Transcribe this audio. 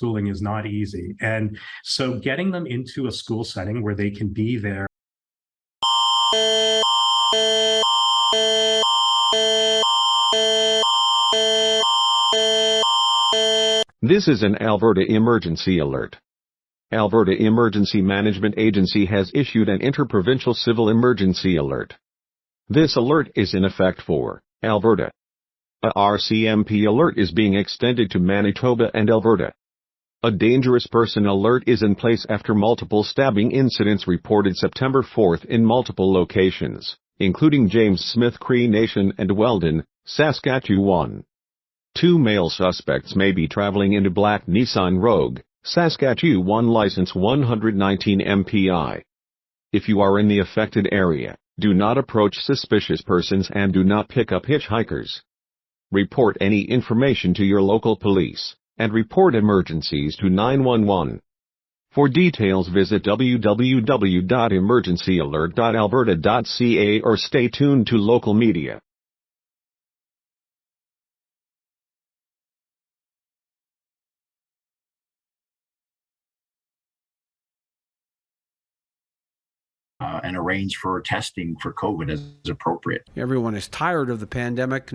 homeschooling is not easy. And so getting them into a school setting where they can be there. This is an Alberta emergency alert. Alberta Emergency Management Agency has issued an interprovincial civil emergency alert. This alert is in effect for Alberta. A RCMP alert is being extended to Manitoba and Alberta. A dangerous person alert is in place after multiple stabbing incidents reported September 4th in multiple locations, including James Smith Cree Nation and Weldon, Saskatchewan. 2 male suspects may be traveling in a black Nissan Rogue, Saskatchewan license 119 MPI. If you are in the affected area, do not approach suspicious persons and do not pick up hitchhikers. Report any information to your local police, and report emergencies to 911. For details visit www.emergencyalert.alberta.ca or stay tuned to local media. And arrange for testing for COVID as appropriate. Everyone is tired of the pandemic.